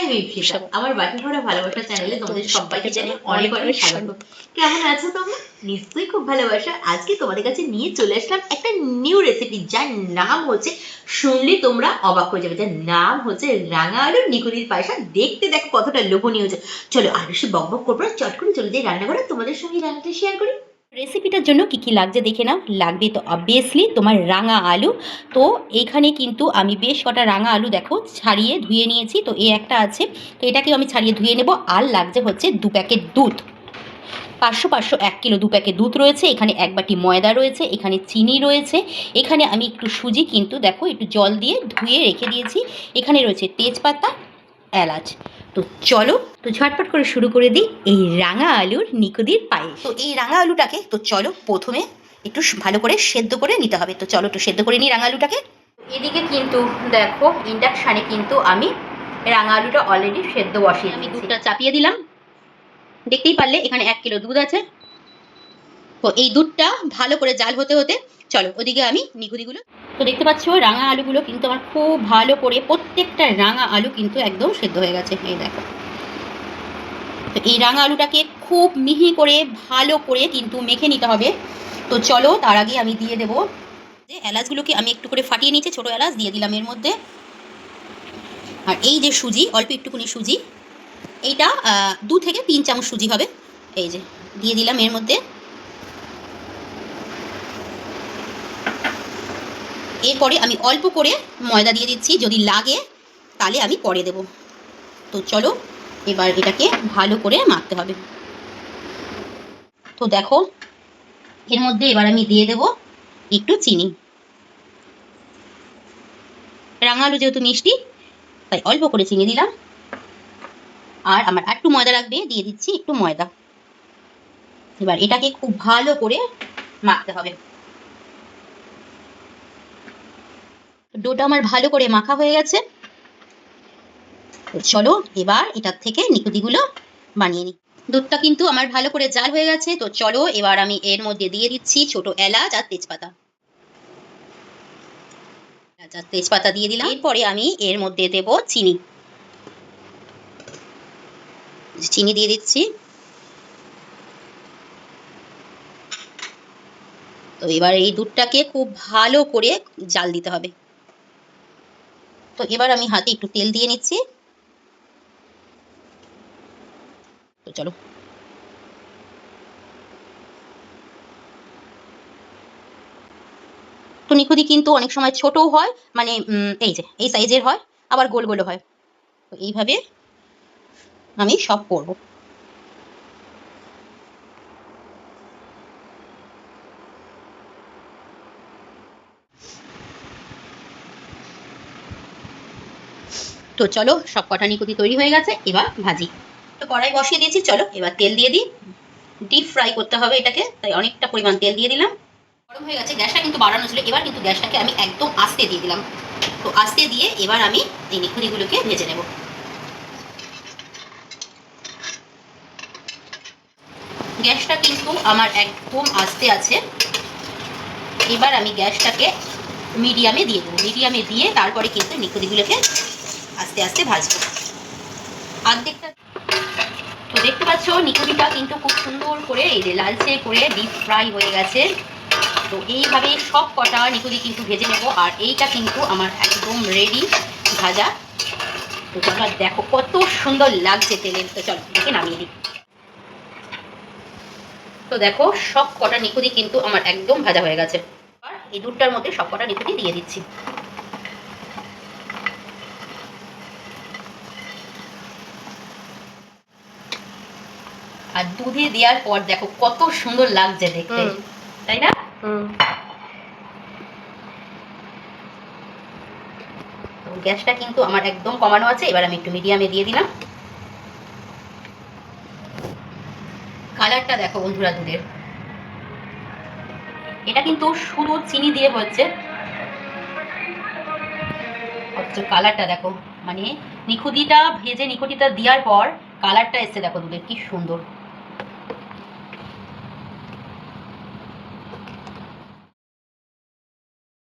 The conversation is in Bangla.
আমি ইপসিতা, আমার বাকি ভরা ভালোবাসা চ্যানেলে তোমাদের সবাইকে জানাই অনেক অনেক স্বাগত। কেমন আছো তোমরা? নিশ্চয়ই খুব ভালোবাসা। আজকে তোমাদের কাছে নিয়ে চলে আসলাম একটা নিউ রেসিপি, যার নাম হচ্ছে, শুনলে তোমরা অবাক হয়ে যাবে, যার নাম হচ্ছে রাঙা আলুর নিকুতির পায়েসা। দেখতে দেখো কতটা লোভনীয় হচ্ছে। চলো আর বেশি বক বক করবো না, চট করে চলে যাই রান্নাঘরে, তোমাদের সঙ্গে রান্নাটা শেয়ার করি। রেসিপিটার জন্য কি কি লাগছে দেখে নাও। লাগবে তো অবভিয়াসলি তোমার রাঙা আলু। তো এইখানে কিন্তু আমি বেশ কটা রাঙা আলু দেখো ছাড়িয়ে ধুয়ে নিয়েছি। তো এই একটা আছে, তো এটাকেও আমি ছাড়িয়ে ধুয়ে নেব। আর লাগছে হচ্ছে 2 প্যাকেট দুধ, 500 1 কিলো 2 প্যাকেট দুধ রয়েছে, এখানে 1 বাটি ময়দা রয়েছে, এখানে চিনি রয়েছে, এখানে আমি একটু সুজি কিন্তু দেখো একটু জল দিয়ে ধুয়ে রেখে দিয়েছি, এখানে রয়েছে তেজপাতা, এলাচ। তো চলো তো ঝটপট করে শুরু করে দিই এই রাঙা আলুর নিকুতির পায়েস। তো এই রাঙা আলুটাকে তো চলো প্রথমে একটু ভালো করে সেদ্ধ করে নিতে হবে। তো চলো একটু সেদ্ধ করে নিই রাঙা আলুটাকে। এদিকে কিন্তু দেখো ইন্ডাকশানে কিন্তু আমি রাঙা আলুটা অলরেডি সেদ্ধ বসিয়ে আমি দুধটা চাপিয়ে দিলাম। দেখতেই পারলে এখানে 1 কিলো দুধ আছে। তো এই দুধটা ভালো করে জাল হতে হতে চলো ওদিকে আমি নিকুতিগুলো। তো দেখতে পাচ্ছ রাঙা আলুগুলো কিন্তু আমার খুব ভালো করে, প্রত্যেকটা রাঙা আলু কিন্তু একদম সেদ্ধ হয়ে গেছে, এই দেখো। তো এই রাঙা আলুটাকে খুব মিহি করে ভালো করে কিন্তু মেখে নিতে হবে। তো চলো তার আগে আমি দিয়ে দেবো যে এলাচগুলোকে আমি একটু করে ফাটিয়ে নিয়েছি, ছোটো এলাচ দিয়ে দিলাম এর মধ্যে। আর এই যে সুজি, অল্প একটুকুনি সুজি, এইটা 2 থেকে 3 চামচ সুজি হবে, এই যে দিয়ে দিলাম এর মধ্যে। এরপরে আমি অল্প করে ময়দা দিয়ে দিচ্ছি, যদি লাগে তাহলে আমি পরে দেব। তো চলো এবার এটাকে ভালো করে মাখতে হবে। তো দেখো এর মধ্যে এবার আমি দিয়ে দেব একটু চিনি। রাঙা আলু যেহেতু মিষ্টি তাই অল্প করে চিনি দিলাম। আর আমার একটু ময়দা লাগবে, দিয়ে দিচ্ছি একটু ময়দা। এবার এটাকে খুব ভালো করে মাখতে হবে। ডোটা আমার ভালো করে মাখা হয়ে গেছে। চলো এবার এটার থেকে নিকুতিগুলো বানিয়ে নিই। দুধটা কিন্তু আমার ভালো করে জাল হয়ে গেছে। তো চলো এবার আমি এর মধ্যে দিয়ে দিচ্ছি ছোট এলাচ আর তেজপাতা। তেজপাতা দিয়ে দিলাম। এরপরে আমি এর মধ্যে দেব চিনি, চিনি দিয়ে দিচ্ছি। তো এবার এই দুধটাকে খুব ভালো করে জাল দিতে হবে। তো এবার আমি হাতে একটু তেল দিয়ে নিচ্ছি। তো চলো তো নিকুতি কিন্তু অনেক সময় ছোটও হয়, মানে এই যে এই সাইজের হয়, আবার গোল গোলও হয়। তো এইভাবে আমি সব করব। তো চলো সব কটা নিকুতি তৈরি হয়ে গেছে, এবার ভাজি। তো কড়াই বসিয়ে দিয়েছি, চলো এবার তেল দিয়ে দিই। ডিপ ফ্রাই করতে হবে এটাকে, তাই অনেকটা পরিমাণ তেল দিয়ে দিলাম। গরম হয়ে গেছে, গ্যাসটা কিন্তু বাড়ানো ছিল, এবার কিন্তু গ্যাসটাকে আমি একদম আস্তে দিয়ে দিলাম। তো আস্তে দিয়ে এবার আমি এই নিকুতিগুলোকে ভেজে নেব। গ্যাসটা কিন্তু আমার একদম আস্তে আছে। এবার আমি গ্যাসটাকে মিডিয়ামে দিয়ে দেবো। মিডিয়ামে দিয়ে তারপরে কিন্তু নিকুতিগুলোকে আস্তে আস্তে ভাজবো। অর্ধেকটা তো দেখতে পাচ্ছ নিকুতিটা কিন্তু খুব সুন্দর করে এই যে লালচে করে ডিপ ফ্রাই হয়ে গেছে। তো এইভাবে সব কটা নিকুতি কিন্তু ভেজে নেব। আর এইটা কিন্তু আমার একদম রেডি ভাজা। তো চলো দেখো কত সুন্দর লাগছে তেলে। তো চলো এটাকে নামিয়ে দিই। তো দেখো সব কটা নিকুতি কিন্তু আমার একদম ভাজা হয়ে গেছে। আর এই দুধটার মধ্যে সব কটা নিকুতি দিয়ে দিচ্ছি। আর দুধে দেওয়ার পর দেখো কত সুন্দর লাগছে দেখতে, তাই না? গ্যাসটা কিন্তু আমার একদম কমানো আছে, এবার আমি একটু মিডিয়ামে দিয়ে দিলাম। কালারটা দেখো বন্ধুরা দুধের, এটা কিন্তু শুধু চিনি দিয়ে হচ্ছে, অথচ কালারটা দেখো, মানে নিকুতিটা ভেজে নিকুতিটা দেওয়ার পর কালারটা এসছে দেখো দুধের, কি সুন্দর।